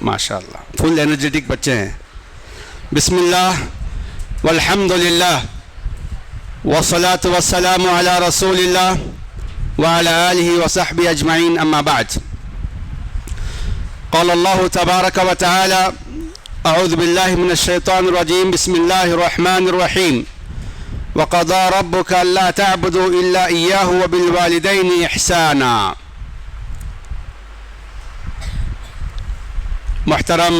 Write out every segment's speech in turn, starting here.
ماشاءاللہ فل انرجیٹک بچے ہیں. بسم اللہ والحمد للہ والصلاة والسلام علی رسول اللہ وعلى آلہ وصحبہ اجمعین. اما بعد. قال اللہ تبارک وتعالی اعوذ باللہ من الشیطان الرجیم. بسم اللہ الرحمن الرحیم. وقضى ربك ألا تعبدوا إلا إياه وبالوالدين إحسانا. محترم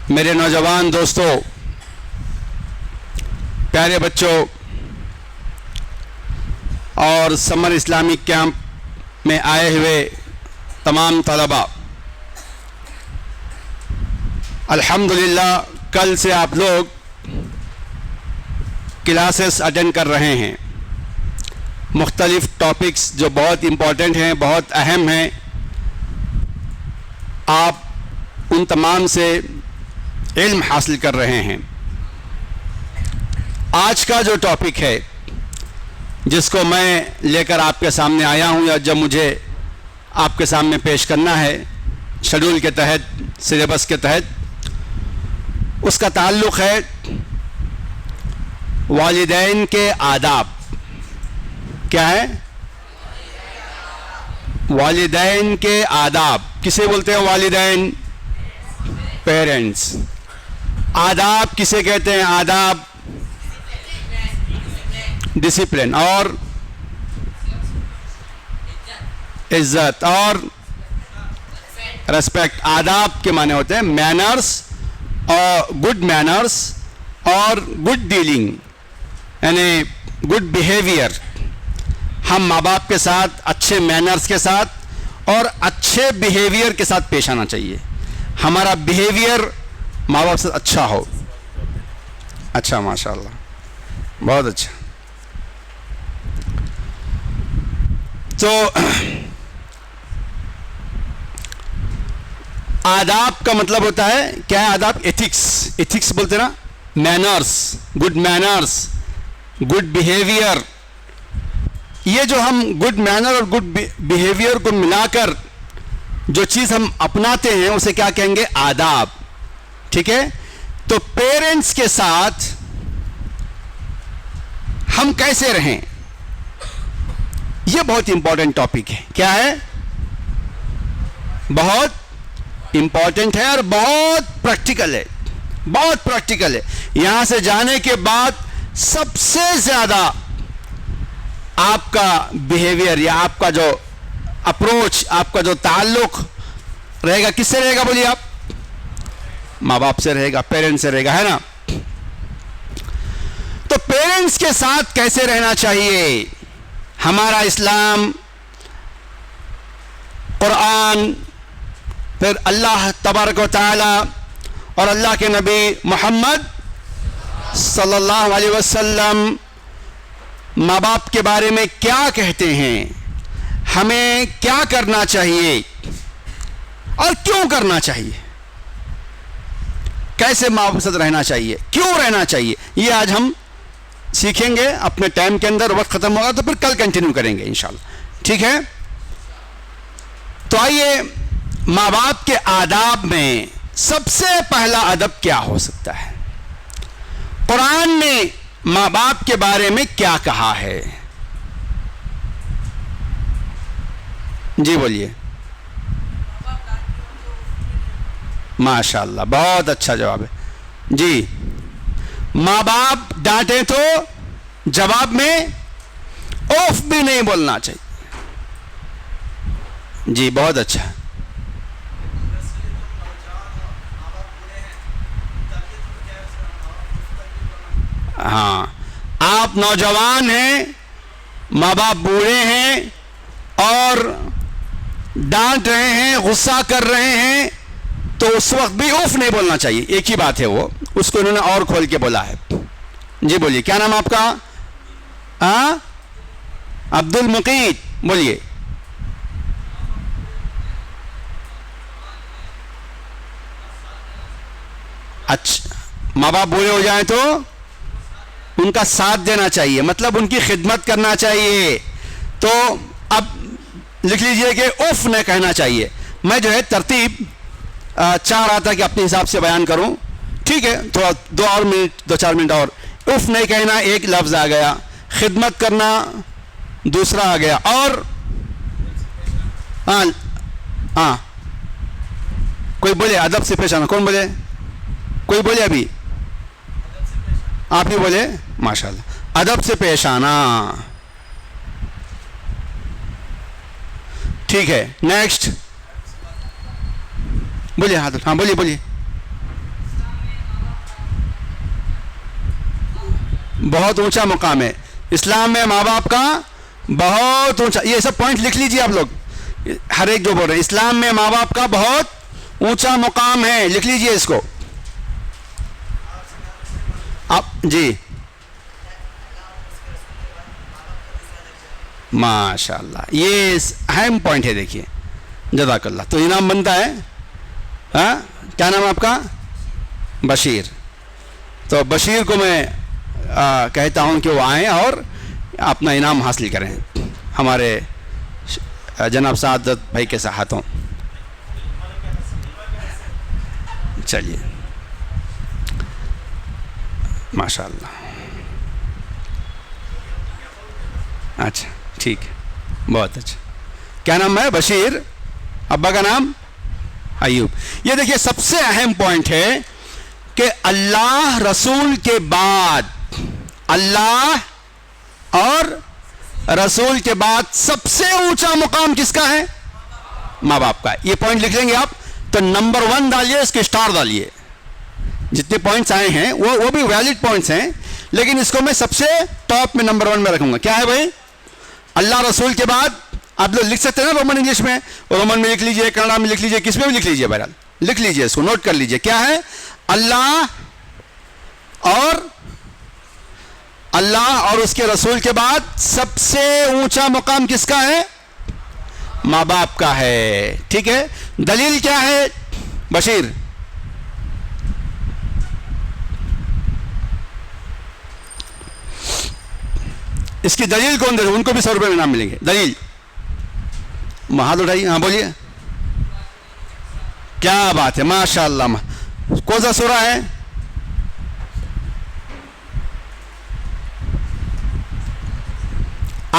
میرے نوجوان دوستو، پیارے بچوں اور سمر اسلامک کیمپ میں آئے ہوئے تمام طلباء، الحمدللہ کل سے آپ لوگ کلاسز اٹینڈ کر رہے ہیں. مختلف ٹاپکس جو بہت امپورٹنٹ ہیں، بہت اہم ہیں، آپ ان تمام سے علم حاصل کر رہے ہیں. آج کا جو ٹاپک ہے جس کو میں لے کر آپ کے سامنے آیا ہوں یا جب مجھے آپ کے سامنے پیش کرنا ہے شیڈول کے تحت، سلیبس کے تحت، اس کا تعلق ہے والدین کے آداب. کیا ہے؟ والدین کے آداب. کسے بولتے ہیں والدین؟ پیرنٹس. آداب کسے کہتے ہیں؟ آداب ڈسپلن اور عزت اور ریسپیکٹ. آداب کے معنی ہوتے ہیں مینرز اور گڈ مینرز اور گڈ ڈیلنگ، یعنی گڈ بیہیویئر. ہم ماں باپ کے ساتھ اچھے مینرز کے ساتھ اور اچھے بیہیویئر کے ساتھ پیش آنا چاہیے. ہمارا بیہیویئر ماں باپ سے اچھا ہو. اچھا، ماشاءاللہ، بہت اچھا. تو آداب کا مطلب ہوتا ہے کیا ہے؟ آداب ایتھکس. ایتھکس بولتے نا، manners, good manners, good behaviour. یہ جو ہم گڈ مینر اور گڈ بیہیویئر کو ملا کر جو چیز ہم اپناتے ہیں اسے کیا کہیں گے؟ آداب. ٹھیک ہے؟ تو پیرنٹس کے ساتھ ہم کیسے رہیں، یہ بہت امپورٹنٹ ٹاپک ہے. کیا ہے؟ بہت امپورٹنٹ ہے اور بہت پریکٹیکل ہے. بہت پریکٹیکل ہے. یہاں سے جانے کے بعد سب سے زیادہ آپ کا بیہیویئر یا آپ کا جو اپروچ، آپ کا جو تعلق رہے گا، کس سے رہے گا؟ بولیے آپ. ماں باپ سے رہے گا، پیرنٹس سے رہے گا، ہے نا؟ تو پیرنٹس کے ساتھ کیسے رہنا چاہیے؟ ہمارا اسلام، قرآن، پھر اللہ تبارک و تعالی اور اللہ کے نبی محمد صلی اللہ علیہ وسلم ماں باپ کے بارے میں کیا کہتے ہیں، ہمیں کیا کرنا چاہیے اور کیوں کرنا چاہیے، کیسے ماں باپ کے ساتھ رہنا چاہیے، کیوں رہنا چاہیے، یہ آج ہم سیکھیں گے اپنے ٹائم کے اندر. وقت ختم ہوگا تو پھر کل کنٹینیو کریں گے انشاءاللہ. ٹھیک ہے؟ تو آئیے، ماں باپ کے آداب میں سب سے پہلا ادب کیا ہو سکتا ہے؟ قرآن نے ماں باپ کے بارے میں کیا کہا ہے؟ جی بولیے. ماشاءاللہ، بہت اچھا جواب ہے. جی، ماں باپ ڈانٹیں تو جواب میں اوف بھی نہیں بولنا چاہیے. جی، بہت اچھا. ہاں، آپ نوجوان ہیں، ماں باپ بوڑھے ہیں اور ڈانٹ رہے ہیں، غصہ کر رہے ہیں، تو اس وقت بھی اوف نہیں بولنا چاہیے. ایک ہی بات ہے، وہ اس کو انہوں نے اور کھول کے بولا ہے. جی بولیے، کیا نام آپ کا؟ عبد المقیت. بولیے. اچھا، ماں باپ بوڑھے ہو جائیں تو ان کا ساتھ دینا چاہیے، مطلب ان کی خدمت کرنا چاہیے. تو اب لکھ لیجئے کہ اوف نہ کہنا چاہیے. میں جو ہے ترتیب چاہ رہا تھا کہ اپنے حساب سے بیان کروں. ٹھیک ہے, تھوڑا 2-4 منٹ اور. اف نہیں کہنا ایک لفظ آ گیا, خدمت کرنا دوسرا آ گیا, اور ہاں کوئی بولے ادب سے پیش آنا. کون بولے؟ کوئی بولے ابھی؟ آپ ہی بولے. ماشاءاللہ, ادب سے پیش آنا. ٹھیک ہے, نیکسٹ بولیے. ہاں بولیے. بہت اونچا مقام ہے اسلام میں ماں باپ کا, بہت اونچا. یہ سب پوائنٹ لکھ لیجیے آپ لوگ, ہر ایک جو بول رہے ہیں. اسلام میں ماں باپ کا بہت اونچا مقام ہے, لکھ لیجیے اس کو آپ. جی ماشاء اللہ, یہ اہم پوائنٹ ہے. دیکھیے, جزاک اللہ. تو انعام بنتا ہے. ہاں, کیا نام ہے آپ کا؟ بشیر. تو بشیر کو میں کہتا ہوں کہ وہ آئیں اور اپنا انعام حاصل کریں ہمارے جناب سعادت بھائی کے ہاتھوں. چلیے, ماشاء اللہ. اچھا ٹھیک ہے, بہت اچھا. کیا نام ہے؟ بشیر. ابا کا نام؟ ایوب. یہ دیکھیے سب سے اہم پوائنٹ ہے کہ اللہ رسول کے بعد, اللہ اور رسول کے بعد سب سے اونچا مقام کس کا ہے؟ ماں باپ کا. یہ پوائنٹ لکھ لیں گے آپ تو نمبر 1 ڈالیے, اس کے اسٹار ڈالیے. جتنے پوائنٹس آئے ہیں وہ بھی ویلڈ پوائنٹس ہیں, لیکن اس کو میں سب سے ٹاپ میں نمبر 1 میں رکھوں گا. کیا ہے بھائی؟ اللہ رسول کے بعد. آپ لوگ لکھ سکتے ہیں نا رومن انگلش میں, رومن میں لکھ لیجئے, کنڑا میں لکھ لیجئے, کس میں بھی لکھ لیجئے. بہرحال لکھ لیجئے, اس کو نوٹ کر لیجئے. کیا ہے؟ اللہ اور اس کے رسول کے بعد سب سے اونچا مقام کس کا ہے؟ ماں باپ کا ہے. ٹھیک ہے, دلیل کیا ہے بشیر؟ اس کی دلیل کون دے؟ ان کو بھی 100 روپے میں انعام ملیں گے. دلیل ہاتھ اٹھائیے. ہاں بولیے. کیا بات ہے, ماشاء اللہ. کون سا سورہ ہے؟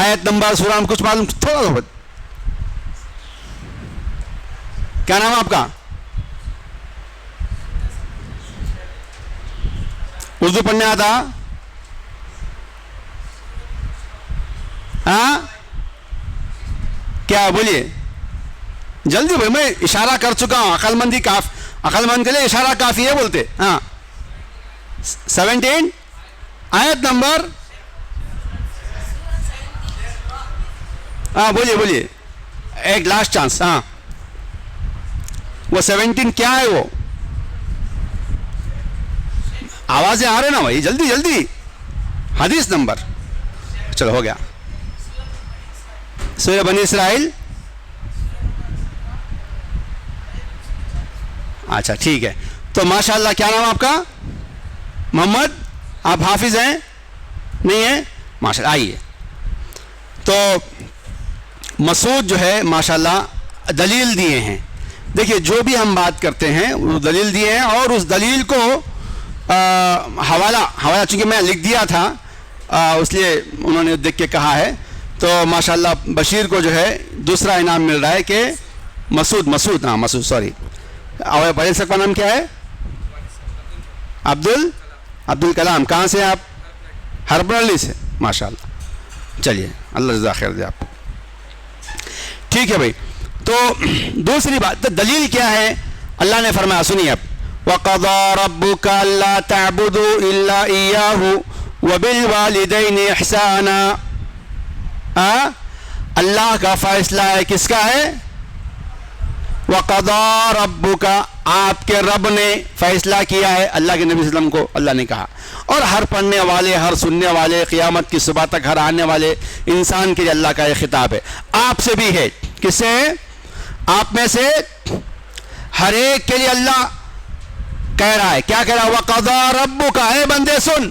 آیت نمبر, سورہ ہم کچھ معلوم تھوڑا بہت. کیا نام ہے آپ کا؟ اردو پڑھنے آتا؟ ہاں کیا بولیے جلدی بھائی, میں اشارہ کر چکا ہوں. عقل مند کے لیے اشارہ کافی ہے بولتے. ہاں 17 آیت نمبر. ہاں بولیے, ایک لاسٹ چانس. ہاں وہ 17 کیا ہے؟ وہ آوازیں آ رہے نا بھائی, جلدی. حدیث نمبر. چلو ہو گیا. سورہ بنی اسرائیل. اچھا ٹھیک ہے. تو ماشاءاللہ, کیا نام آپ کا؟ محمد. آپ حافظ ہیں؟ نہیں ہیں؟ ماشاءاللہ. آئیے. تو مسعود جو ہے ماشاءاللہ دلیل دیے ہیں. دیکھیے جو بھی ہم بات کرتے ہیں وہ دلیل دیے ہیں, اور اس دلیل کو حوالہ چونکہ میں لکھ دیا تھا اس لیے انہوں نے دیکھ کے کہا ہے. تو ماشاءاللہ بشیر کو جو ہے دوسرا انعام مل رہا ہے کہ مسعود سوری. اور بھائی صاحب کا نام کیا ہے؟ عبد الکلام. کہاں سے آپ؟ ہربرلی سے. ماشاءاللہ. چلیے, اللہ جزا خیر دے آپ. ٹھیک ہے بھائی. تو دوسری بات, دلیل کیا ہے؟ اللہ نے فرمایا, سنیے اب, وَقَضَىٰ رَبُّكَ أَلَّا تَعْبُدُوا إِلَّا إِيَّاهُ وَبِالْوَالِدَيْنِ إِحْسَانًا. اللہ کا فیصلہ ہے, کس کا ہے؟ وَقَضَىٰ رَبُّكَ, آپ کے رب نے فیصلہ کیا ہے. اللہ کے نبی صلی اللہ علیہ وسلم کو اللہ نے کہا, اور ہر پڑھنے والے, ہر سننے والے, قیامت کی صبح تک ہر آنے والے انسان کے لیے اللہ کا یہ خطاب ہے. آپ سے بھی ہے. کس سے؟ آپ میں سے ہر ایک کے لیے اللہ کہہ رہا ہے. کیا کہہ رہا ہے؟ وَقَضَىٰ رَبُّكَ, اے بندے سن,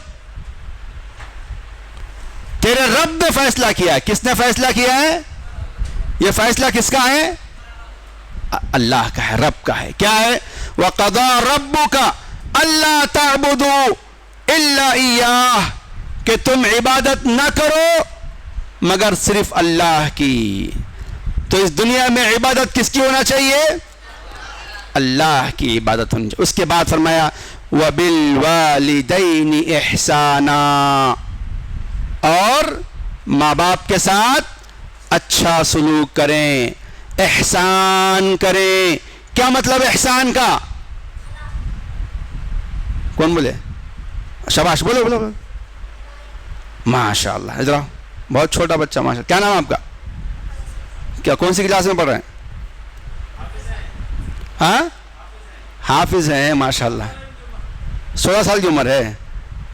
تیرے رب نے فیصلہ کیا ہے. کس نے فیصلہ کیا ہے؟ یہ فیصلہ کس کا ہے؟ اللہ کا ہے, رب کا ہے. کیا ہے؟ وَقَضَى رَبُّكَ أَلَّا تَعْبُدُوا إِلَّا إِيَّاهُ, کہ تم عبادت نہ کرو مگر صرف اللہ کی. تو اس دنیا میں عبادت کس کی ہونا چاہیے؟ اللہ کی عبادت ہونی چاہیے. اس کے بعد فرمایا وَبِالْوَالِدَيْنِ إِحْسَانًا, اور ماں باپ کے ساتھ اچھا سلوک کریں, احسان کریں. کیا مطلب احسان کا؟ کون بولے؟ شاباش, بولو بولو بولو. ماشاء اللہ, ادھر آؤ. بہت چھوٹا بچہ, ماشاء اللہ. کیا نام ہے آپ کا؟ کیا کون سی کلاس میں پڑھ رہے ہیں؟ ہاں, حافظ ہیں, ماشاء اللہ. 16 سال کی عمر ہے,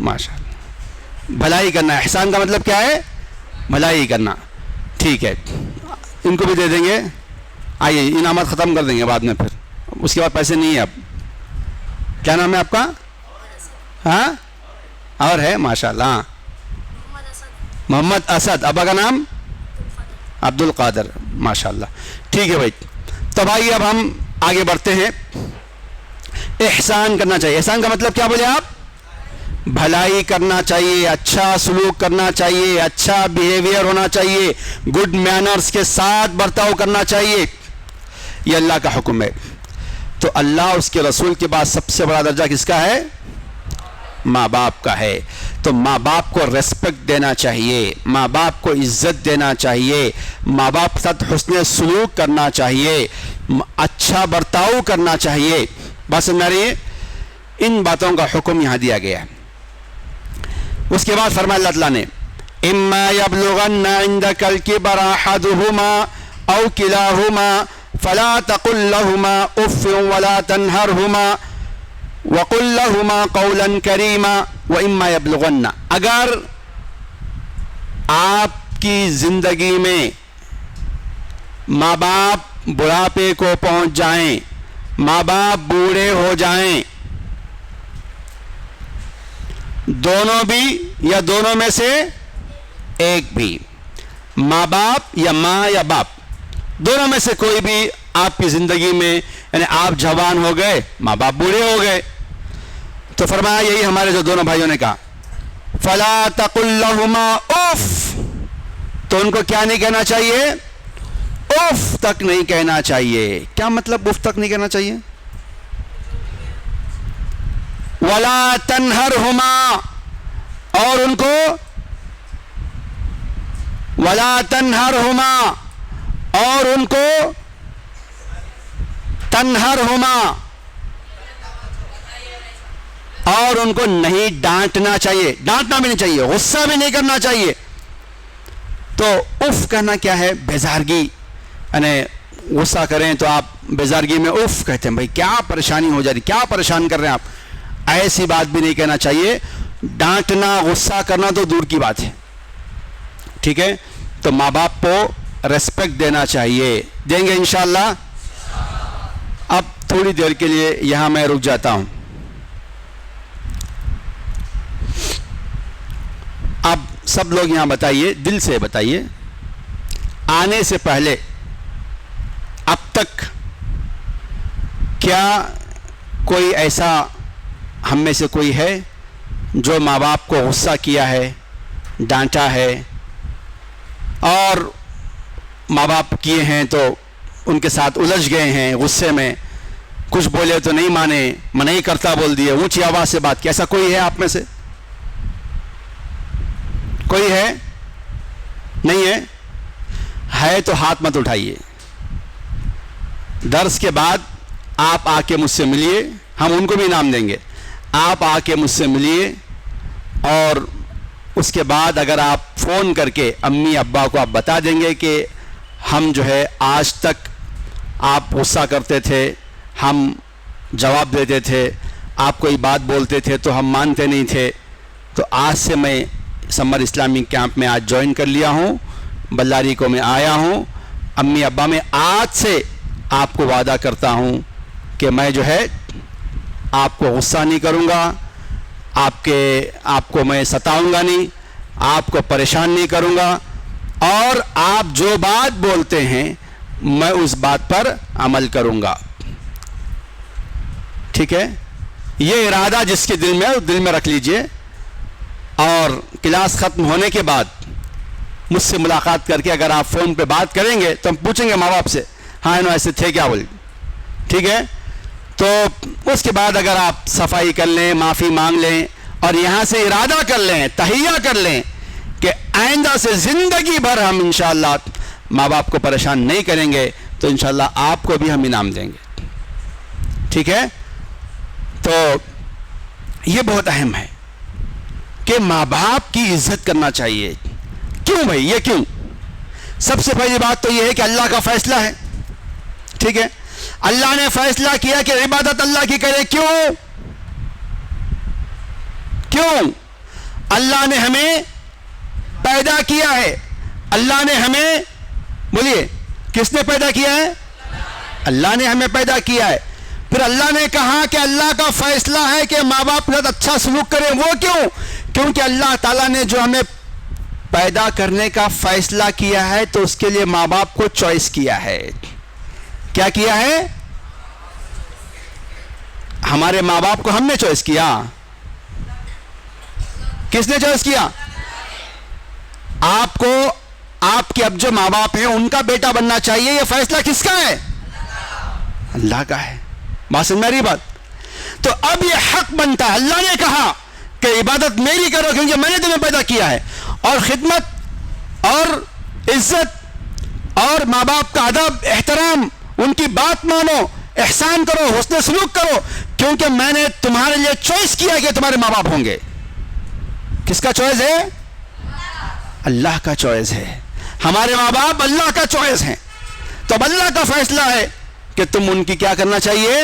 ماشاء اللہ. بھلائی کرنا, احسان کا مطلب کیا ہے؟ بھلائی کرنا. ٹھیک ہے, ان کو بھی دے دیں گے. آئیے, انعامات ختم کر دیں گے بعد میں, پھر اس کے بعد پیسے نہیں ہیں اب. کیا نام ہے آپ کا؟ ہاں, اور ہے, ماشاء اللہ. محمد اسد. ابا کا نام؟ عبد القادر, ماشاء اللہ. ٹھیک ہے بھائی. تو بھائی اب ہم آگے بڑھتے ہیں. احسان کرنا چاہیے. احسان کا مطلب کیا بولے آپ؟ بھلائی کرنا چاہیے, اچھا سلوک کرنا چاہیے, اچھا بیہیویئر ہونا چاہیے, گڈ مینرز کے ساتھ برتاؤ کرنا چاہیے. یہ اللہ کا حکم ہے. تو اللہ اس کے رسول کے بعد سب سے بڑا درجہ کس کا ہے؟ ماں باپ کا ہے. تو ماں باپ کو ریسپیکٹ دینا چاہیے, ماں باپ کو عزت دینا چاہیے, ماں باپ کے ساتھ حسن سلوک کرنا چاہیے, اچھا برتاؤ کرنا چاہیے. بس میری ان باتوں کا حکم یہاں دیا گیا ہے. اس کے بعد فرمایا اللہ تعالیٰ نے اما یبلغن عندک الکبر احدہما او کلاہما فلا تقل لہما اف ولا تنہرہما وقل لہما قولا کریما واما یبلغن, اگر آپ کی زندگی میں ماں باپ بڑھاپے کو پہنچ جائیں, ماں باپ بوڑھے ہو جائیں, دونوں بھی یا دونوں میں سے ایک بھی, ماں باپ یا ماں یا باپ, دونوں میں سے کوئی بھی آپ کی زندگی میں, یعنی آپ جوان ہو گئے, ماں باپ بوڑھے ہو گئے, تو فرمایا یہی ہمارے جو دونوں بھائیوں نے کہا فلا تقل لہما اف, تو ان کو کیا نہیں کہنا چاہیے؟ اف تک نہیں کہنا چاہیے. کیا مطلب اف تک نہیں کہنا چاہیے؟ ولا تنہرہما, اور ان کو ولا تنہرہما, اور ان کو تنہرہما, اور ان کو نہیں ڈانٹنا چاہیے. ڈانٹنا بھی نہیں چاہیے, غصہ بھی نہیں کرنا چاہیے. تو اف کہنا کیا ہے؟ بیزارگی, یعنی غصہ کریں تو آپ بیزارگی میں اف کہتے ہیں, بھائی کیا پریشانی ہو جا رہی, کیا پریشان کر رہے ہیں آپ, ایسی بات بھی نہیں کہنا چاہیے. ڈانٹنا, غصہ کرنا تو دور کی بات ہے. ٹھیک ہے, تو ماں باپ کو ریسپیکٹ دینا چاہیے. دیں گے انشاءاللہ. اب تھوڑی دیر کے لیے یہاں میں رک جاتا ہوں. اب سب لوگ یہاں بتائیے, دل سے بتائیے, آنے سے پہلے اب تک کیا کوئی ایسا ہم میں سے کوئی ہے جو ماں باپ کو غصہ کیا ہے, ڈانٹا ہے, اور ماں باپ کیے ہیں تو ان کے ساتھ الجھ گئے ہیں, غصے میں کچھ بولے تو نہیں مانے, میں نہیں کرتا بول دیے, اونچی آواز سے بات کی, ایسا کوئی ہے آپ میں سے؟ کوئی ہے؟ نہیں ہے؟ ہے تو ہاتھ مت اٹھائیے. درس کے بعد آپ آ کے مجھ سے ملیے, ہم ان کو بھی انعام دیں گے. آپ آ کے مجھ سے ملیے, اور اس کے بعد اگر آپ فون کر کے امی ابا کو آپ بتا دیں گے کہ ہم جو ہے آج تک آپ غصہ کرتے تھے, ہم جواب دیتے تھے, آپ کوئی بات بولتے تھے تو ہم مانتے نہیں تھے, تو آج سے میں سمر اسلامی کیمپ میں آج جوائن کر لیا ہوں, بلاری کو میں آیا ہوں. امی ابا میں آج سے آپ کو وعدہ کرتا ہوں کہ میں جو ہے آپ کو غصہ نہیں کروں گا, آپ کو میں ستاؤں گا نہیں, آپ کو پریشان نہیں کروں گا, اور آپ جو بات بولتے ہیں میں اس بات پر عمل کروں گا. ٹھیک ہے, یہ ارادہ جس کے دل میں ہے دل میں رکھ لیجئے, اور کلاس ختم ہونے کے بعد مجھ سے ملاقات کر کے اگر آپ فون پہ بات کریں گے تو ہم پوچھیں گے ماں باپ سے, ہاں انہوں ایسے تھے کیا, بول. ٹھیک ہے, تو اس کے بعد اگر آپ صفائی کر لیں, معافی مانگ لیں, اور یہاں سے ارادہ کر لیں, تہیہ کر لیں کہ آئندہ سے زندگی بھر ہم انشاءاللہ ماں باپ کو پریشان نہیں کریں گے, تو انشاءاللہ آپ کو بھی ہم انعام دیں گے. ٹھیک ہے, تو یہ بہت اہم ہے کہ ماں باپ کی عزت کرنا چاہیے. کیوں بھائی, یہ کیوں؟ سب سے پہلی بات تو یہ ہے کہ اللہ کا فیصلہ ہے. ٹھیک ہے, اللہ نے فیصلہ کیا کہ عبادت اللہ کی کرے. کیوں؟ اللہ نے ہمیں پیدا کیا ہے. اللہ نے ہمیں, بولیے, کس نے پیدا کیا ہے؟ اللہ نے ہمیں پیدا کیا ہے. پھر اللہ نے کہا کہ اللہ کا فیصلہ ہے کہ ماں باپ کے ساتھ اچھا سلوک کریں. وہ کیوں؟ کیونکہ اللہ تعالیٰ نے جو ہمیں پیدا کرنے کا فیصلہ کیا ہے تو اس کے لیے ماں باپ کو چوائس کیا ہے. کیا کیا ہے؟ ہمارے ماں باپ کو ہم نے چوائس کیا. کس نے چوائس کیا؟ آپ کو, آپ کے اب جو ماں باپ ہیں ان کا بیٹا بننا چاہیے. یہ فیصلہ کس کا ہے؟ اللہ کا ہے. بات سمجھ میں آ رہی بات؟ تو اب یہ حق بنتا ہے, اللہ نے کہا کہ عبادت میری کرو کیونکہ میں نے تمہیں پیدا کیا ہے, اور خدمت اور عزت اور ماں باپ کا ادب احترام, ان کی بات مانو, احسان کرو, حسن سلوک کرو, کیونکہ میں نے تمہارے لیے چوائس کیا کہ تمہارے ماں باپ ہوں گے. کس کا چوائس ہے؟ اللہ کا چوائس ہے. ہمارے ماں باپ اللہ کا چوائس ہیں. تو اب اللہ کا فیصلہ ہے کہ تم ان کی کیا کرنا چاہیے؟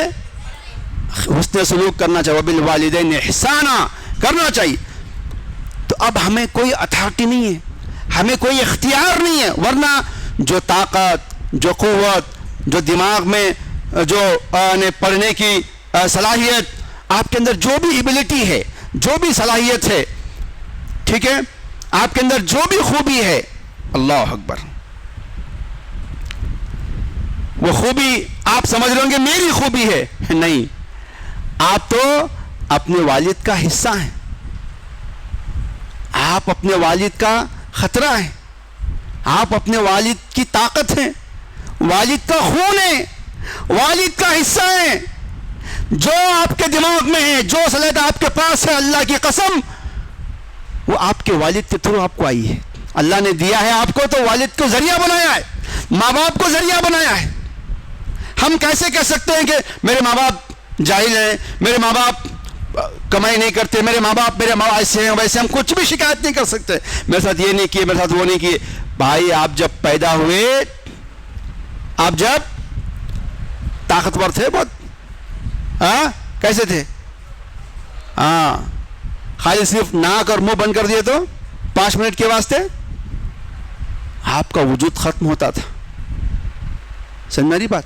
حسن سلوک کرنا چاہیے. بالوالدین احسانا کرنا چاہیے. تو اب ہمیں کوئی اتھارٹی نہیں ہے, ہمیں کوئی اختیار نہیں ہے, ورنہ جو طاقت, جو قوت, جو دماغ میں جو پڑھنے کی صلاحیت, آپ کے اندر جو بھی ایبلٹی ہے, جو بھی صلاحیت ہے, ٹھیک ہے, آپ کے اندر جو بھی خوبی ہے, اللہ اکبر, وہ خوبی آپ سمجھ رہے ہوں گے میری خوبی ہے. نہیں, آپ تو اپنے والد کا حصہ ہیں, آپ اپنے والد کا خطرہ ہیں, آپ اپنے والد کی طاقت ہیں, والد کا خون ہے, والد کا حصہ ہیں. جو آپ کے دماغ میں ہے, جو صلاحیت آپ کے پاس ہے, اللہ کی قسم وہ آپ کے والد کے تھرو آپ کو آئی ہے. اللہ نے دیا ہے آپ کو تو والد کو ذریعہ بنایا ہے, ماں باپ کو ذریعہ بنایا ہے. ہم کیسے کہہ سکتے ہیں کہ میرے ماں باپ جاہل ہیں, میرے ماں باپ کمائی نہیں کرتے, میرے ماں باپ ایسے ہیں ویسے؟ ہم کچھ بھی شکایت نہیں کر سکتے, میرے ساتھ یہ نہیں کیے, میرے ساتھ وہ نہیں کیے. بھائی آپ جب پیدا ہوئے, آپ جب طاقتور تھے بہت, ہاں کیسے تھے؟ ہاں, خالی صرف ناک اور منہ بند کر دیے تو 5 منٹ کے واسطے آپ کا وجود ختم ہوتا تھا. سمجھ میری بات؟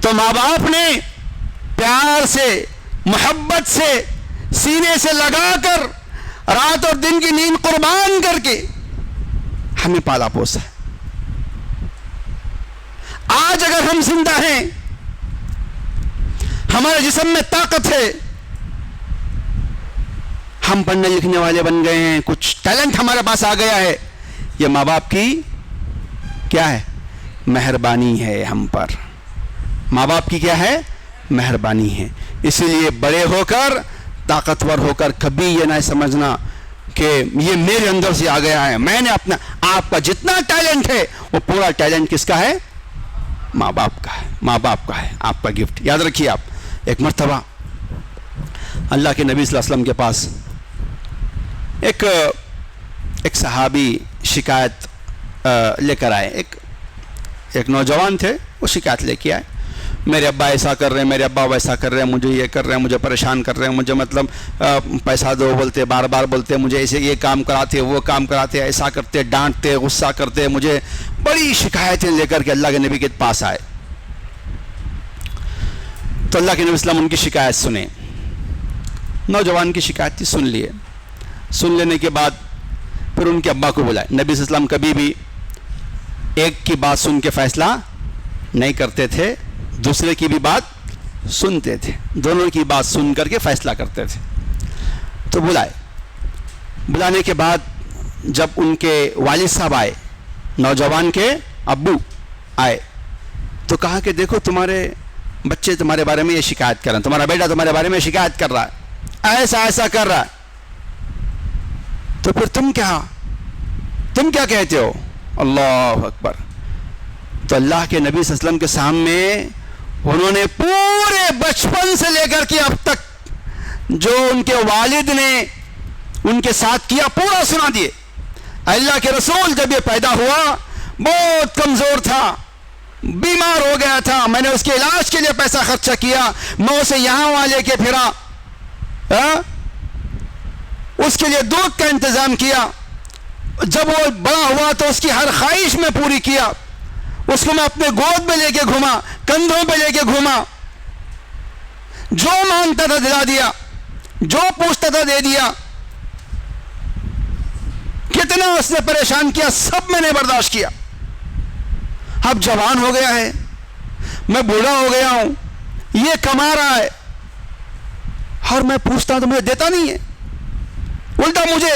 تو ماں باپ نے پیار سے, محبت سے, سینے سے لگا کر, رات اور دن کی نیند قربان کر کے ہمیں پالا پوسا ہے. آج اگر ہم زندہ ہیں, ہمارے جسم میں طاقت ہے, ہم پڑھنے لکھنے والے بن گئے ہیں, کچھ ٹیلنٹ ہمارے پاس آ گیا ہے, یہ ماں باپ کی کیا ہے؟ مہربانی ہے ہم پر. ماں باپ کی کیا ہے؟ مہربانی ہے. اسی لیے بڑے ہو کر, طاقتور ہو کر کبھی یہ نہ سمجھنا کہ یہ میرے اندر سے آ گیا ہے, میں نے اپنا. آپ کا جتنا ٹیلنٹ ہے وہ پورا ٹیلنٹ کس کا ہے؟ ماں باپ کا ہے. ماں باپ کا ہے آپ کا گفٹ. یاد رکھیے. آپ ایک مرتبہ اللہ کے نبی صلی اللہ علیہ وسلم کے پاس ایک صحابی شکایت لے کر آئے. ایک نوجوان تھے, وہ شکایت لے کے آئے, میرے ابا ایسا کر رہے ہیں, میرے ابا ویسا کر رہے ہیں, مجھے یہ کر رہے ہیں, مجھے پریشان کر رہے ہیں, مجھے مطلب پیسہ دو بولتے, بار بار بولتے, مجھے ایسے یہ کام کراتے, وہ کام کراتے, ایسا کرتے, ڈانٹتے, غصہ کرتے. مجھے بڑی شکایتیں لے کر کے اللہ کے نبی کے پاس آئے. تو اللہ کے نبی صلی اللہ علیہ وسلم ان کی شکایت سنے. نوجوان کی شکایت تھی, سن لیے. سن لینے کے بعد پھر ان کے ابا کو بلائے. نبی صلی اللہ علیہ وسلم کبھی بھی ایک کی بات سن کے فیصلہ نہیں کرتے تھے, دوسرے کی بھی بات سنتے تھے, دونوں کی بات سن کر کے فیصلہ کرتے تھے. تو بلانے کے بعد جب ان کے والد صاحب آئے, نوجوان کے ابو آئے, تو کہا کہ دیکھو تمہارے بچے تمہارے بارے میں یہ شکایت کر رہے ہیں, تمہارا بیٹا تمہارے بارے میں شکایت کر رہا ہے, ایسا ایسا کر رہا ہے, تو پھر تم کیا کہتے ہو؟ اللہ اکبر. تو اللہ کے نبی صلی اللہ علیہ وسلم کے سامنے انہوں نے پورے بچپن سے لے کر کے اب تک جو ان کے والد نے ان کے ساتھ کیا پورا سنا دیے. اللہ کے رسول جب یہ پیدا ہوا بہت کمزور تھا, بیمار ہو گیا تھا, میں نے اس کے علاج کے لیے پیسہ خرچہ کیا, میں اسے یہاں وہاں لے کے پھرا, اس کے لیے دودھ کا انتظام کیا, جب وہ بڑا ہوا تو اس کی ہر خواہش میں پوری کیا, اس کو میں اپنے گود میں لے کے گھوما, کندھوں پہ لے کے گھوما, جو مانگتا تھا دلا دیا, جو پوچھتا تھا دے دیا, کتنا اس نے پریشان کیا سب میں نے برداشت کیا. اب جوان ہو گیا ہے, میں بوڑھا ہو گیا ہوں, یہ کما رہا ہے اور میں پوچھتا ہوں تو مجھے دیتا نہیں ہے, الٹا مجھے.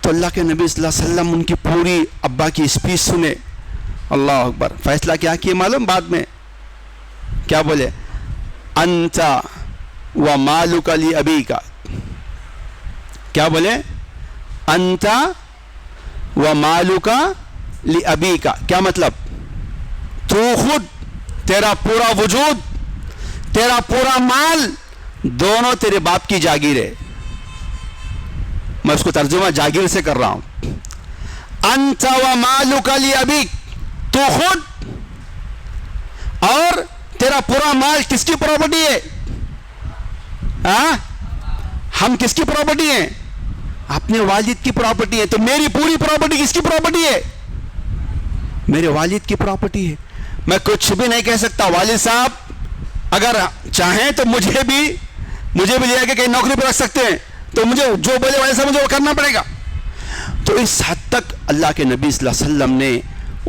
تو اللہ کے نبی صلی اللہ علیہ وسلم ان کی پوری ابا کی اسپیچ سنے. اللہ اکبر. فیصلہ کیا کیے معلوم بعد میں کیا بولے؟ انتا و مالک لی ابیکا. کیا بولے؟ انتا و مالک لی ابیکا. کیا مطلب؟ تو خود, تیرا پورا وجود, تیرا پورا مال دونوں تیرے باپ کی جاگیر ہے. میں اس کو ترجمہ جاگیر سے کر رہا ہوں. انت و مالک لی ابیک, تو خود اور تیرا پورا مال کس کی پراپرٹی ہے؟ ہم کس کی پراپرٹی ہیں؟ اپنے والد کی پراپرٹی ہے. تو میری پوری پراپرٹی کس کی پراپرٹی ہے؟ میرے والد کی پراپرٹی ہے. میں کچھ بھی نہیں کہہ سکتا. والد صاحب اگر چاہیں تو مجھے بھی لے کے کہیں نوکری پہ رکھ سکتے ہیں, تو مجھے جو بولے والد صاحب مجھے وہ کرنا پڑے گا. تو اس حد تک اللہ کے نبی صلی اللہ علیہ وسلم نے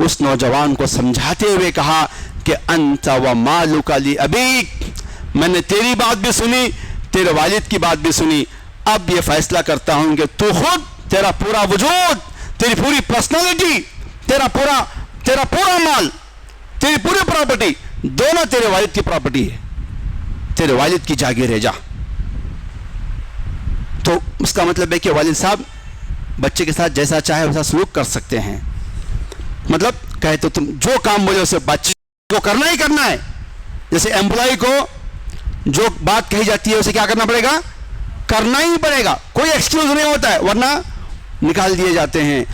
اس نوجوان کو سمجھاتے ہوئے کہا کہ انت و مالک لی ابیک, میں نے تیری بات بھی سنی, تیرے والد کی بات بھی سنی, اب یہ فیصلہ کرتا ہوں کہ تو خود, تیرا پورا وجود, تیری پوری پرسنالٹی, تیرا پورا مال, تیری پوری پراپرٹی دونوں تیرے والد کی پراپرٹی ہے, تیرے والد کی جاگیر ہے, جا. تو اس کا مطلب ہے کہ والد صاحب بچے کے ساتھ جیسا چاہے ویسا سلوک کر سکتے ہیں. مطلب کہے تو تم جو کام بولے اسے بچے کو کرنا ہی کرنا ہے. جیسے امپلائی کو جو بات کہی جاتی ہے اسے کیا کرنا پڑے گا؟ کرنا ہی پڑے گا, کوئی ایکسکیوز نہیں ہوتا ہے, ورنہ نکال دیے جاتے ہیں.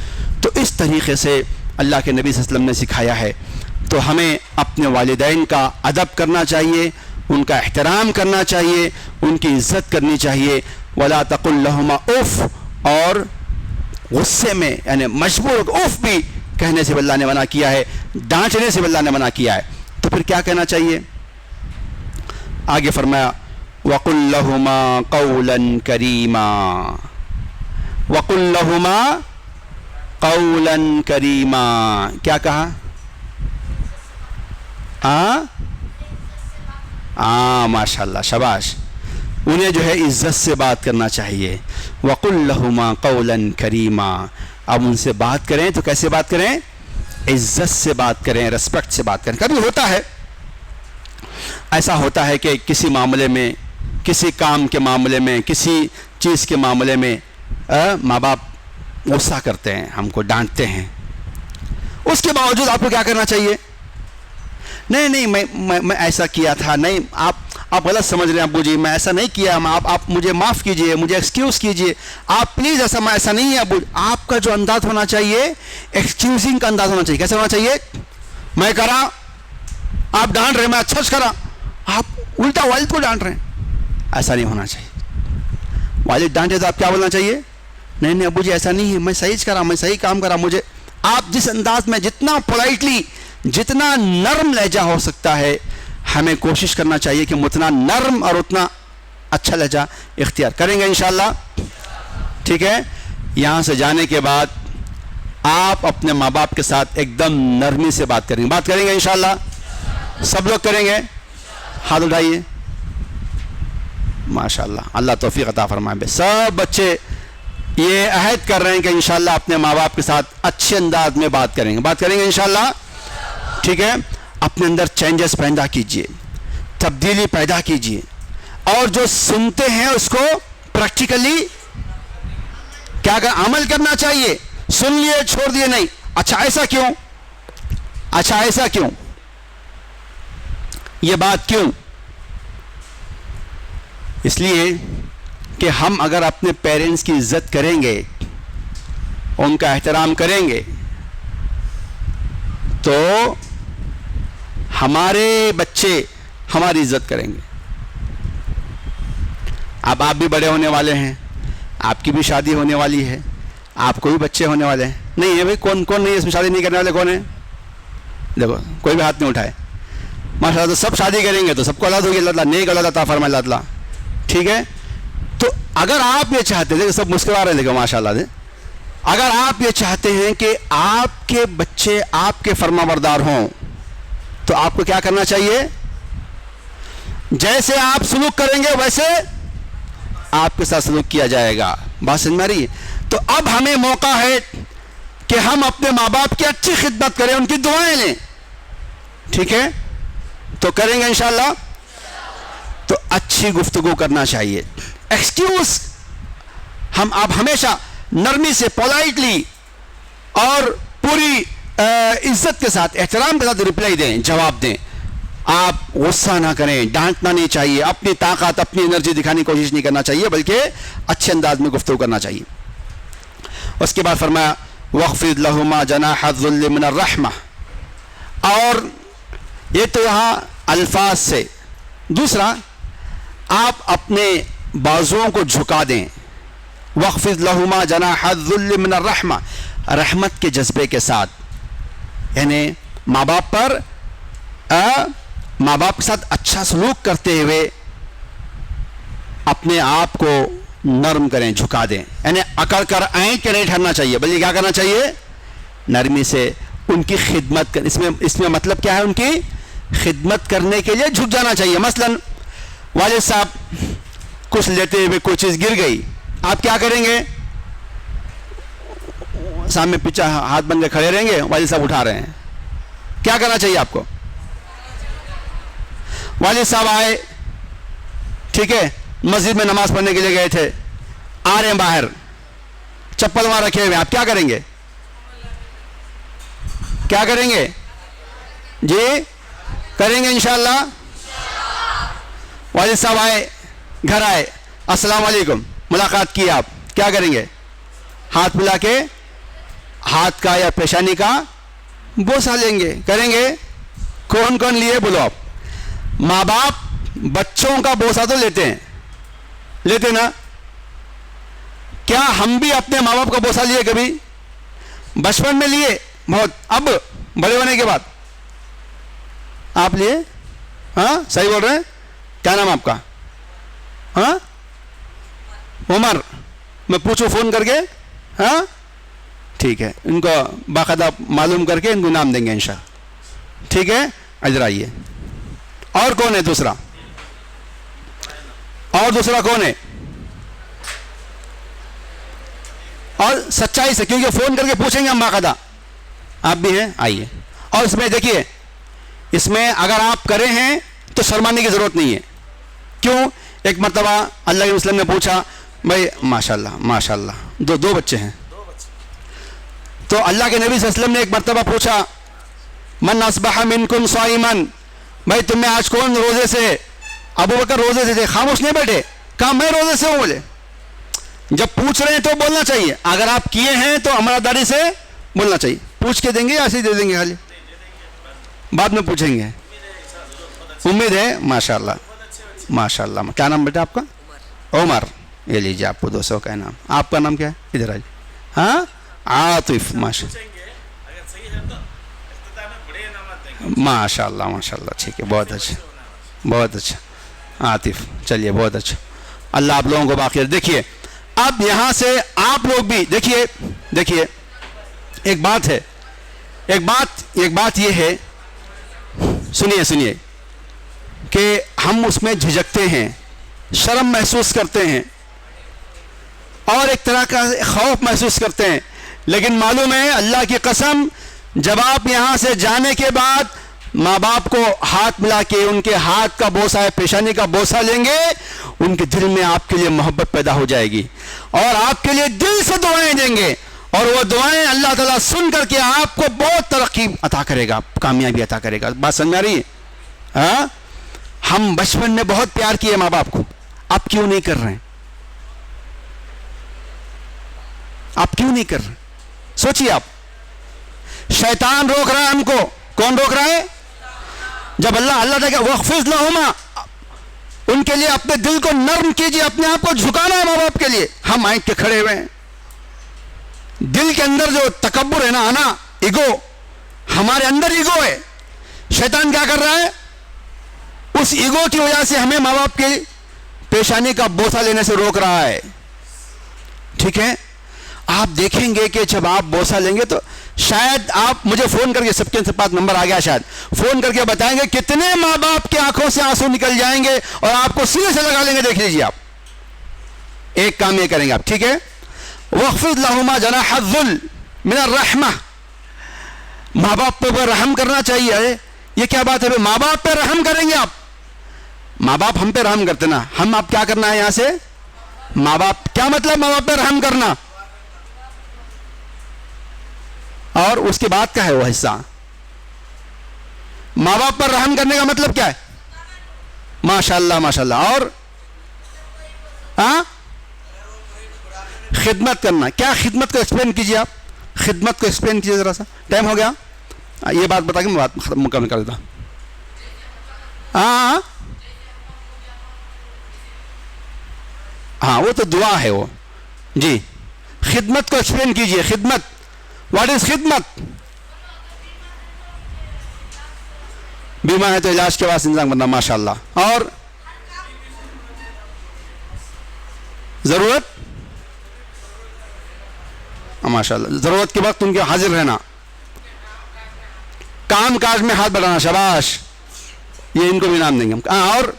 تو اس طریقے سے اللہ کے نبی صلی اللہ علیہ وسلم نے سکھایا ہے. تو ہمیں اپنے والدین کا ادب کرنا چاہیے, ان کا احترام کرنا چاہیے, ان کی عزت کرنی چاہیے. ولا تقل لهما اف, اور غصے میں یعنی مجبور اف بھی کہنے سے اللہ نے منع کیا ہے, ڈانٹنے سے اللہ نے منع کیا ہے. تو پھر کیا کہنا چاہیے؟ آگے فرمایا وقل لهما قولا كريما, وقل لهما قولا كريما. کیا کہا؟ ماشاء اللہ, شاباش. انہیں جو ہے عزت سے بات کرنا چاہیے. وقل لهما قولا كريما. اب ان سے بات کریں تو کیسے بات کریں؟ عزت سے بات کریں, ریسپیکٹ سے بات کریں. کبھی ہوتا ہے, ایسا ہوتا ہے کہ کسی معاملے میں, کسی کام کے معاملے میں, کسی چیز کے معاملے میں ماں باپ غصہ کرتے ہیں, ہم کو ڈانٹتے ہیں. اس کے باوجود آپ کو کیا کرنا چاہیے؟ نہیں میں ایسا کیا تھا, نہیں آپ غلط سمجھ رہے ہیں ابو جی, میں ایسا نہیں کیا, آپ مجھے معاف کیجئے, مجھے ایکسکیوز کیجئے, آپ پلیز ایسا نہیں ہے ابو. آپ کا جو انداز ہونا چاہیے ایکسکیوزنگ کا انداز ہونا چاہیے. کیسے ہونا چاہیے؟ میں کرا, آپ ڈانٹ رہے, میں اچھا کرا, آپ الٹا والد کو ڈانٹ رہے ہیں. ایسا نہیں ہونا چاہیے. والد ڈانٹے تو آپ کیا بولنا چاہیے؟ نہیں ابو جی ایسا نہیں ہے, میں صحیح کرا, میں صحیح کام کرا. مجھے آپ جس انداز میں, جتنا پولائٹلی, جتنا نرم لہجہ ہو سکتا ہے, ہمیں کوشش کرنا چاہیے کہ اتنا نرم اور اتنا اچھا لہجہ اختیار کریں گے انشاءاللہ. ٹھیک ہے. یہاں سے جانے کے بعد آپ اپنے ماں باپ کے ساتھ ایک دم نرمی سے بات کریں گے انشاءاللہ. سب لوگ کریں گے؟ ہاتھ اٹھائیے. ماشاء اللہ، اللہ توفیق عطا فرمائے. سب بچے یہ عہد کر رہے ہیں کہ انشاءاللہ اپنے ماں باپ کے ساتھ اچھے انداز میں بات کریں گے انشاءاللہ. ٹھیک ہے، اپنے اندر چینجز پیدا کیجئے، تبدیلی پیدا کیجئے، اور جو سنتے ہیں اس کو پریکٹیکلی کیا عمل کرنا چاہیے. سن لیے چھوڑ دیے نہیں. اچھا ایسا کیوں؟ اچھا ایسا کیوں؟ یہ بات کیوں؟ اس لیے کہ ہم اگر اپنے پیرنٹس کی عزت کریں گے، ان کا احترام کریں گے، تو ہمارے بچے ہماری عزت کریں گے. اب آپ بھی بڑے ہونے والے ہیں، آپ کی بھی شادی ہونے والی ہے، آپ کو بھی بچے ہونے والے ہیں. نہیں ہے بھائی، کون نہیں اس میں شادی نہیں کرنے والے؟ کون ہے؟ دیکھو کوئی بھی ہاتھ نہیں اٹھائے. ماشاء اللہ سب شادی کریں گے تو سب کو اولاد ہوگی. اللہ تعالیٰ نیک اولاد عطا فرمائے اللہ تعالیٰ. ٹھیک ہے، تو اگر آپ یہ چاہتے ہیں، سب مسکرا رہے ہیں دیکھو ماشاء اللہ سے، اگر آپ یہ چاہتے ہیں کہ آپ کے بچے آپ کے فرما بردار ہوں تو آپ کو کیا کرنا چاہیے؟ جیسے آپ سلوک کریں گے ویسے آپ کے ساتھ سلوک کیا جائے گا. بات سمجھ میں آ رہی ہے؟ تو اب ہمیں موقع ہے کہ ہم اپنے ماں باپ کی اچھی خدمت کریں، ان کی دعائیں لیں. ٹھیک ہے، تو کریں گے انشاءاللہ. تو اچھی گفتگو کرنا چاہیے. ایکسکیوز ہم آپ ہمیشہ نرمی سے، پولائٹلی اور پوری عزت کے ساتھ، احترام کے ساتھ رپلائی دیں، جواب دیں. آپ غصہ نہ کریں، ڈانٹنا نہیں چاہیے، اپنی طاقت اپنی انرجی دکھانے کی کوشش نہیں کرنا چاہیے، بلکہ اچھے انداز میں گفتگو کرنا چاہیے. اس کے بعد فرمایا وَخْفِضْ لَهُمَا جَنَاحَ الذُّلِّ مِنَ الرَّحْمَةِ. اور یہ تو یہاں الفاظ سے. دوسرا، آپ اپنے بازوؤں کو جھکا دیں. وَخْفِضْ لَهُمَا جَنَاحَ الذُّلِّ مِنَ الرَّحْمَةِ، رحمت کے جذبے کے ساتھ، یعنی ماں باپ کے ساتھ اچھا سلوک کرتے ہوئے اپنے آپ کو نرم کریں، جھکا دیں. یعنی اکڑ کر اینٹ کے نہیں ٹھہرنا چاہیے، بلکہ کیا کرنا چاہیے؟ نرمی سے ان کی خدمت کر. اس میں مطلب کیا ہے؟ ان کی خدمت کرنے کے لیے جھک جانا چاہیے. مثلا والد صاحب کچھ لیتے ہوئے کوئی چیز گر گئی، آپ کیا کریں گے؟ سامنے پیچھے ہاتھ بن کے کھڑے رہیں گے، والد صاحب اٹھا رہے ہیں، کیا کرنا چاہیے آپ کو؟ والد صاحب آئے، ٹھیک ہے، مسجد میں نماز پڑھنے کے لیے گئے تھے، آ رہے ہیں باہر، چپل وہاں رکھے ہوئے، آپ کیا کریں گے؟ کیا کریں گے؟ جی کریں گے انشاءاللہ. والد صاحب آئے، گھر آئے، السلام علیکم، ملاقات کی، آپ کیا کریں گے؟ ہاتھ ملا کے ہاتھ کا یا پیشانی کا بوسہ لیں گے. کریں گے؟ کون کون لیے بولو آپ. ماں باپ بچوں کا بوسہ تو لیتے نا. کیا ہم بھی اپنے ماں باپ کا بوسہ لیے کبھی؟ بچپن میں لیے بہت، اب بڑے ہونے کے بعد آپ لیے؟ ہاں صحیح بول رہے ہیں. کیا نام آپ کا؟ ہاں عمر. میں پوچھوں فون کر کے؟ ہاں ٹھیک ہے، ان کو باقاعدہ معلوم کر کے ان کو نام دیں گے انشاءاللہ. ٹھیک ہے، ادھر آئیے. اور کون ہے دوسرا؟ اور دوسرا کون ہے؟ اور سچائی سے، کیونکہ فون کر کے پوچھیں گے ہم باقاعدہ. آپ بھی ہیں؟ آئیے. اور اس میں دیکھیے، اس میں اگر آپ کرے ہیں تو شرمانے کی ضرورت نہیں ہے. کیوں؟ ایک مرتبہ اللہ کے وسلم نے پوچھا، بھائی ماشاءاللہ ماشاءاللہ دو بچے ہیں. تو اللہ کے نبی صلی اللہ علیہ وسلم نے ایک مرتبہ پوچھا، من اصبح منکم صائما، بھائی تم میں آج کون روزے سے ہے؟ ابو بکر روزے سے تھے، خاموش نہیں بیٹھے، کہا میں روزے سے ہوں. بولے جب پوچھ رہے ہیں تو بولنا چاہیے. اگر آپ کیے ہیں تو امانتداری سے بولنا چاہیے. پوچھ کے دیں گے یا ایسے ہی دے دیں گے؟ خالی بعد میں پوچھیں گے. امید ہے. ماشاءاللہ ماشاءاللہ. کیا نام بیٹا آپ کا؟ عمر. یہ لیجیے آپ کو 200 کا انعام. آپ کا نام کیا ہے؟ ادھر آئیے. ہاں عاطف. ماشاء اللہ ماشاء اللہ. ٹھیک ہے، بہت اچھا بہت اچھا. عاطف، چلیے بہت اچھا. اللہ آپ لوگوں کو باقی. دیکھیے اب یہاں سے آپ لوگ بھی دیکھیے ایک بات ہے، ایک بات یہ ہے سنیے سنیے کہ ہم اس میں جھجکتے ہیں, شرم محسوس کرتے ہیں اور ایک طرح کا خوف محسوس کرتے ہیں, لیکن معلوم ہے اللہ کی قسم جب آپ یہاں سے جانے کے بعد ماں باپ کو ہاتھ ملا کے ان کے ہاتھ کا بوسہ ہے, پیشانی کا بوسہ لیں گے, ان کے دل میں آپ کے لیے محبت پیدا ہو جائے گی اور آپ کے لیے دل سے دعائیں دیں گے, اور وہ دعائیں اللہ تعالیٰ سن کر کے آپ کو بہت ترقی عطا کرے گا, کامیابی عطا کرے گا. بات سمجھ میں آ رہی ہے؟ ہاں, ہم بچپن میں بہت پیار کیے ماں باپ کو, آپ کیوں نہیں کر رہے ہیں؟ آپ کیوں نہیں کر رہے؟ سوچیے آپ. شیطان روک رہا ہے ہم کو. کون روک رہا ہے؟ جب اللہ تعالیٰ وَخْفِضْ لَهُمَا, ان کے لیے اپنے دل کو نرم کیجیے, اپنے آپ کو جھکانا ہے ماں باپ کے لیے. ہم آئیں کے کھڑے ہوئے ہیں, دل کے اندر جو تکبر ہے نا, آنا ایگو, ہمارے اندر ایگو ہے. شیطان کیا کر رہا ہے؟ اس ایگو کی وجہ سے ہمیں ماں باپ کے پیشانی کا بوسہ لینے سے روک رہا ہے. ٹھیک ہے, آپ دیکھیں گے کہ جب آپ بوسہ لیں گے تو شاید آپ مجھے فون کر کے, سب کے پاس نمبر آ گیا, شاید فون کر کے بتائیں گے کتنے ماں باپ کی آنکھوں سے آنسو نکل جائیں گے اور آپ کو سینے سے لگا لیں گے. دیکھ لیجیے آپ. ایک کام یہ کریں گے آپ, ٹھیک ہے, وَخْفِضْ لَهُمَا جَنَاحَ الذُّلِّ مِنَ الرَّحْمَةِ. ماں باپ پہ رحم کرنا چاہیے. یہ کیا بات ہے؟ ماں باپ پہ رحم کریں گے آپ. ماں باپ ہم پہ رحم کرتے نا, ہم آپ کیا کرنا ہے یہاں سے؟ ماں باپ. کیا مطلب ماں باپ پہ رحم کرنا؟ اور اس کے بعد کا ہے وہ حصہ. ماں باپ پر رحم کرنے کا مطلب کیا ہے؟ ماشاء اللہ ماشاء اللہ. اور خدمت کرنا. کیا خدمت کو ایکسپلین کیجیے آپ, خدمت کو ایکسپلین کیجیے ذرا سا. ٹائم ہو گیا, یہ بات بتا کے میں بات مکمل کر دیتا. ہاں وہ تو دعا ہے وہ. جی, خدمت کو ایکسپلین کیجیے. خدمت, واٹ از خدمت؟ بیمہ ہے تو علاج کے بعد انتظام کرنا. ماشاء اللہ. اور ضرورت, ماشاء اللہ, ضرورت کے وقت ان کے حاضر رہنا. کام کاج میں ہاتھ بڑھانا. شاباش, یہ ان کو بھی نام دیں گے ہم. اور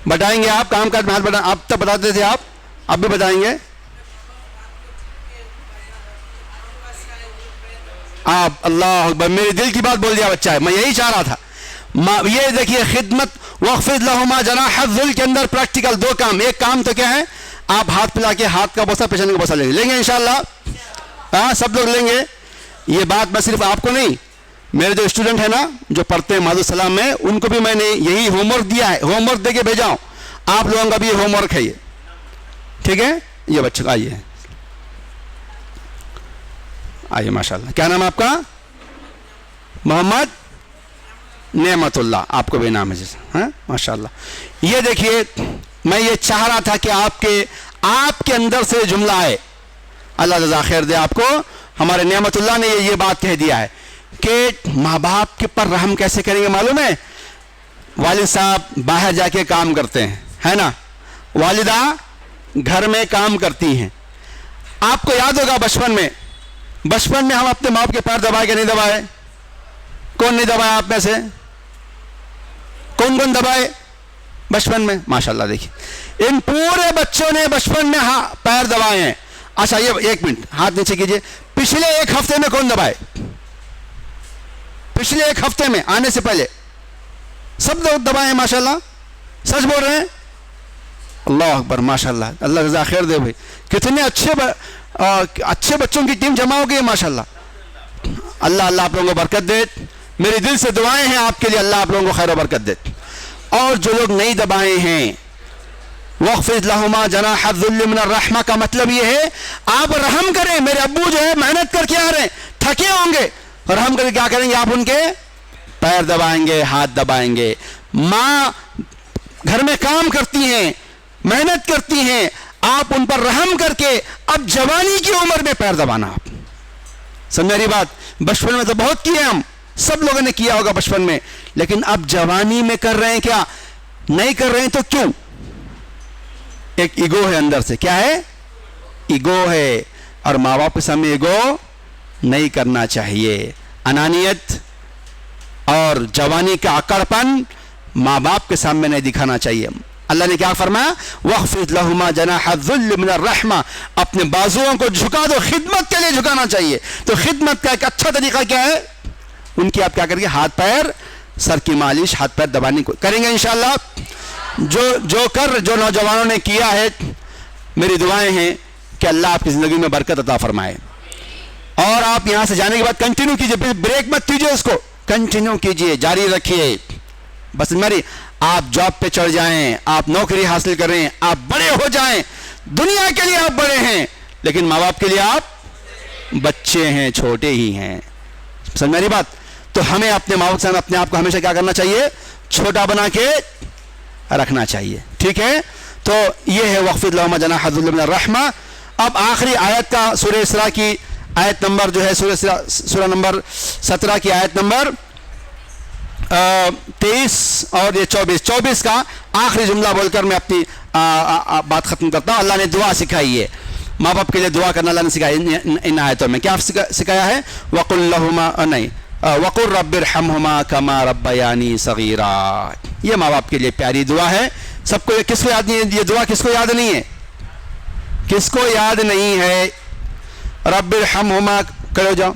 بتائیں گے آپ کام کاج میں ہاتھ بڑھانا. آپ تب بتاتے تھے, آپ اب بھی بتائیں گے. آپ اللہ اکبر, میرے دل کی بات بول دیا بچہ ہے, میں یہی چاہ رہا تھا. یہ دیکھیے خدمت, وَخْفِضْ لَهُمَا جَنَاحَ الذُّلِّ کے اندر پریکٹیکل دو کام. ایک کام تو کیا ہے, آپ ہاتھ پلا کے ہاتھ کا بوسہ, پیشانی کا بوسہ لیں گے انشاءاللہ. ہاں سب لوگ لیں گے. یہ بات میں صرف آپ کو نہیں, میرے جو اسٹوڈنٹ ہیں نا جو پڑھتے ہیں مادہ السلام میں, ان کو بھی میں نے یہی ہوم ورک دیا ہے, ہوم ورک دے کے بھیجا ہوں. آپ لوگوں کا بھی یہ ہوم ورک ہے یہ. ٹھیک ہے, یہ بچوں کا آئیے آئیے. ماشاء اللہ. کیا نام ہے آپ کا؟ محمد نعمت اللہ. آپ کو بھی نام ہے ہاں ماشاء اللہ. یہ دیکھیے, میں یہ چاہ رہا تھا کہ آپ کے اندر سے جملہ آئے. اللہ جزا خیر دے آپ کو. ہمارے نعمت اللہ نے یہ بات کہہ دیا ہے کہ ماں باپ کے پر رحم کیسے کریں گے. معلوم ہے, والد صاحب باہر جا کے کام کرتے ہیں, ہے نا, والدہ گھر میں کام کرتی ہیں. آپ کو یاد ہوگا بچپن میں ہم اپنے ماں باپ کے پیر دبائے کہ نہیں دبائے؟ کون نہیں دبایا آپ میں سے؟ کون کون دبائے بچپن میں؟ ماشاءاللہ. دیکھیے ان پورے بچوں نے بچپن میں پیر دبائے ہیں. اچھا یہ ایک منٹ ہاتھ نیچے کیجئے. پچھلے ایک ہفتے میں کون دبائے؟ پچھلے ایک ہفتے میں آنے سے پہلے سب لوگ دبائے ہیں ماشاءاللہ. سچ بول رہے ہیں؟ اللہ اکبر ماشاءاللہ. اللہ جزا خیر دے بھائی. کتنے اچھے بچوں کی ٹیم جمع ہو گئی ہے ماشاءاللہ. اللہ آپ لوگوں کو برکت دے. میری دل سے دعائیں ہیں آپ کے لیے, اللہ آپ لوگوں کو خیر و برکت دے. اور جو لوگ نہیں دبائے ہیں, وَخْفِضْ لَهُمَا جَنَاحَ الذُّلِّ مِنَ الرَّحْمَةِ کا مطلب یہ ہے آپ رحم کریں. میرے ابو جو ہے محنت کر کے آ رہے ہیں, تھکے ہوں گے, رحم کر کے کیا کریں گے آپ؟ ان کے پیر دبائیں گے, ہاتھ دبائیں گے. ماں گھر میں کام کرتی ہیں, محنت کرتی ہیں, آپ ان پر رحم کر کے اب جوانی کی عمر میں پیر دبانا. آپ سمجھ رہی بات؟ بچپن میں تو بہت کیے ہم, سب لوگوں نے کیا ہوگا بچپن میں, لیکن اب جوانی میں کر رہے ہیں. کیا نہیں کر رہے ہیں تو کیوں؟ ایک ایگو ہے اندر سے. کیا ہے؟ ایگو ہے. اور ماں باپ کے سامنے ایگو نہیں کرنا چاہیے. انانیت اور جوانی کا اکڑپن ماں باپ کے سامنے نہیں دکھانا چاہیے. اللہ نے کیا فرمایا؟ وَخْفِضْ لَهُمَا جَنَاحَ الذُّلِّ مِنَ الرَّحْمَةِ, اپنے بازوؤں کو جھکا دو, خدمت کے لیے جھکانا چاہیے. تو خدمت کا ایک اچھا طریقہ کیا ہے؟ ان کی آپ کیا کریں گے؟ ہاتھ پیر, سر کی مالش, ہاتھ پیر دبانے کو کریں گے انشاءاللہ. جو نوجوانوں نے کیا ہے, میری دعائیں ہیں کہ اللہ آپ کی زندگی میں برکت عطا فرمائے. اور آپ یہاں سے جانے کے بعد کنٹینیو کیجئے, بریک مت کیجئے, اس کو کنٹینیو کیجئے, جاری رکھیے. بس میری آپ جاب پہ چڑھ جائیں, آپ نوکری حاصل کریں, آپ بڑے ہو جائیں, دنیا کے لیے آپ بڑے ہیں, لیکن ماں باپ کے لیے آپ بچے ہیں, چھوٹے ہی ہیں. سمجھ میری بات؟ تو ہمیں اپنے ماں باپ سے اپنے آپ کو ہمیشہ کیا کرنا چاہیے؟ چھوٹا بنا کے رکھنا چاہیے. ٹھیک ہے, تو یہ ہے وَخْفِضْ لَهُمَا جَنَاحَ الذُّلِّ مِنَ الرَّحْمَةِ. اب آخری آیت کا سورہ اسراء کی آیت نمبر جو ہے سورہ نمبر 17 کی آیت نمبر 23 اور یہ 24 کا آخری جملہ بول کر میں اپنی بات ختم کرتا ہوں. اللہ نے دعا سکھائی ہے, ماں باپ کے لیے دعا کرنا اللہ نے سکھایا ان آیتوں میں. کیا سکھایا ہے؟ وَقُلْ لَهُمَا نہیں وَقُلْ رَبِّ ارْحَمْهُمَا كَمَا رَبَّيَانِي صَغِيرًا. یہ ماں باپ کے لیے پیاری دعا ہے. سب کو کس کو یاد نہیں ہے یہ دعا؟ کس کو یاد نہیں ہے؟ کس کو یاد نہیں ہے؟ رب ارحمہما, کھڑے ہو جاؤ.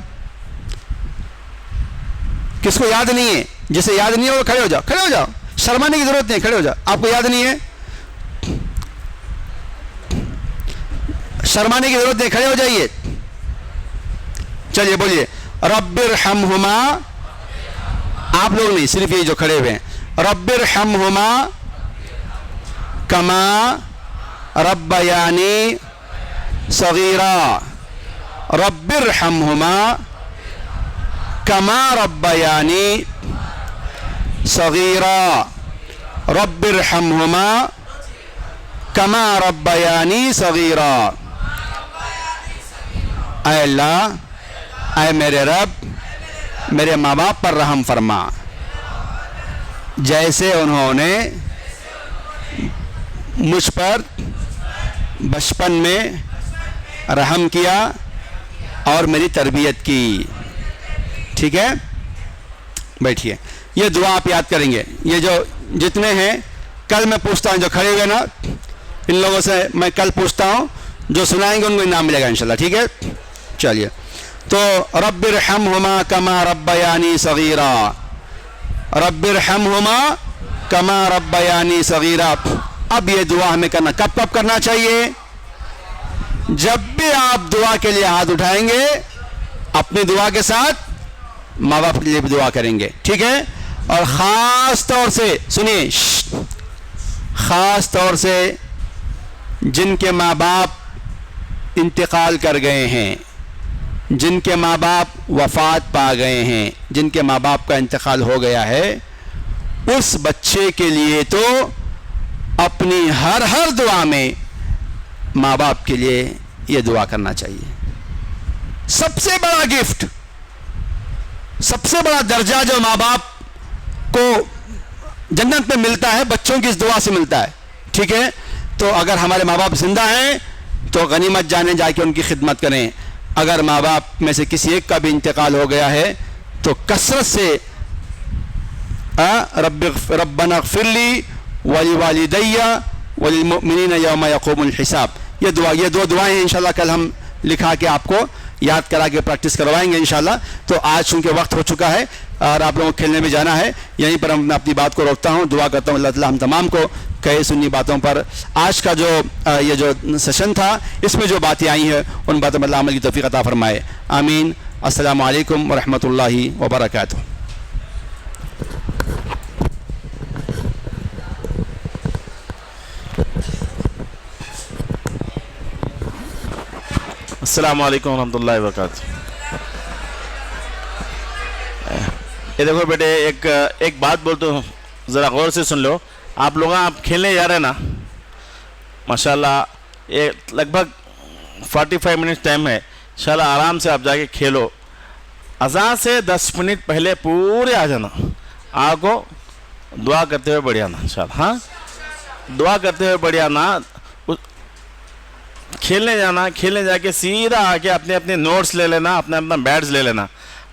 کس کو یاد نہیں ہے؟ جسے یاد نہیں ہے وہ کھڑے ہو جاؤ, کھڑے ہو جاؤ, شرمانے کی ضرورت نہیں, کھڑے ہو جاؤ. آپ کو یاد نہیں ہے شرمانے کی ضرورت نہیں, کھڑے ہو جائیے. چلیے بولیے رب ارحمہما. آپ لوگ نہیں, صرف یہ جو کھڑے ہوئے ہیں. رب ارحمہما کما ربیانی صغیرا. رب ارحمہما کما ربیانی صغیرا. رب ارحمہما کما ربیانی صغیرا. اے اللہ, اے میرے رب, میرے ماں باپ پر رحم فرما, جیسے انہوں نے مجھ پر بچپن میں رحم کیا اور میری تربیت کی. ٹھیک ہے, بیٹھیے. یہ دعا آپ یاد کریں گے. یہ جو جتنے ہیں, کل میں پوچھتا ہوں جو کھڑے ہوئے نا, ان لوگوں سے میں کل پوچھتا ہوں, جو سنائیں گے ان کو انعام ملے گا انشاءاللہ. ٹھیک ہے, چلیے. تو رب ارحمہما کما ربیانی صغیرا. رب ارحمہما کما ربیانی صغیرا. اب یہ دعا ہمیں کرنا کب کرنا چاہیے؟ جب بھی آپ دعا کے لیے ہاتھ اٹھائیں گے, اپنی دعا کے ساتھ ماں باپ کے لیے بھی دعا کریں گے. ٹھیک ہے, اور خاص طور سے سنیے, خاص طور سے جن کے ماں باپ انتقال کر گئے ہیں, جن کے ماں باپ وفات پا گئے ہیں, جن کے ماں باپ کا انتقال ہو گیا ہے, اس بچے کے لیے تو اپنی ہر دعا میں ماں باپ کے لیے یہ دعا کرنا چاہیے. سب سے بڑا گفٹ, سب سے بڑا درجہ جو ماں باپ کو جنت میں ملتا ہے, بچوں کی اس دعا سے ملتا ہے. ٹھیک ہے, تو اگر ہمارے ماں باپ زندہ ہیں تو غنیمت جانے جا کے ان کی خدمت کریں. اگر ماں باپ میں سے کسی ایک کا بھی انتقال ہو گیا ہے تو کثرت سے ربنا اغفر لی ولوالدی وللمؤمنین یوم یقوم الحساب. یہ دو دعائیں ہیں انشاءاللہ کل ہم لکھا کے آپ کو یاد کرا کے پریکٹس کروائیں گے انشاءاللہ. تو آج چونکہ وقت ہو چکا ہے اور آپ لوگوں کو کھیلنے میں جانا ہے, یہیں پر میں اپنی بات کو روکتا ہوں. دعا کرتا ہوں اللہ تعالیٰ ہم تمام کو کہے سنی باتوں پر آج کا جو یہ جو سیشن تھا اس میں جو باتیں آئی ہیں ان باتوں پر اللہ عمل کی توفیق عطا فرمائے. آمین. السلام علیکم ورحمۃ اللہ وبرکاتہ. السلام علیکم ورحمۃ اللہ وبرکاتہ. یہ دیکھو بیٹے, ایک بات بولتا ہوں, ذرا غور سے سن لو. آپ لوگ آپ کھیلنے جا رہے ہیں نا, ماشاءاللہ یہ لگ بھگ 45 منٹ ٹائم ہے. انشاءاللہ آرام سے آپ جا کے کھیلو. اذان سے 10 منٹ پہلے پورے آ جانا, آ کو دعا کرتے ہوئے بڑھ آنا انشاءاللہ. ہاں, دعا کرتے ہوئے بڑھ آنا. کھیلنے جانا, کھیلنے جا کے سیدھا آ کے اپنے نوٹس لے لینا, اپنا بیٹس لے لینا.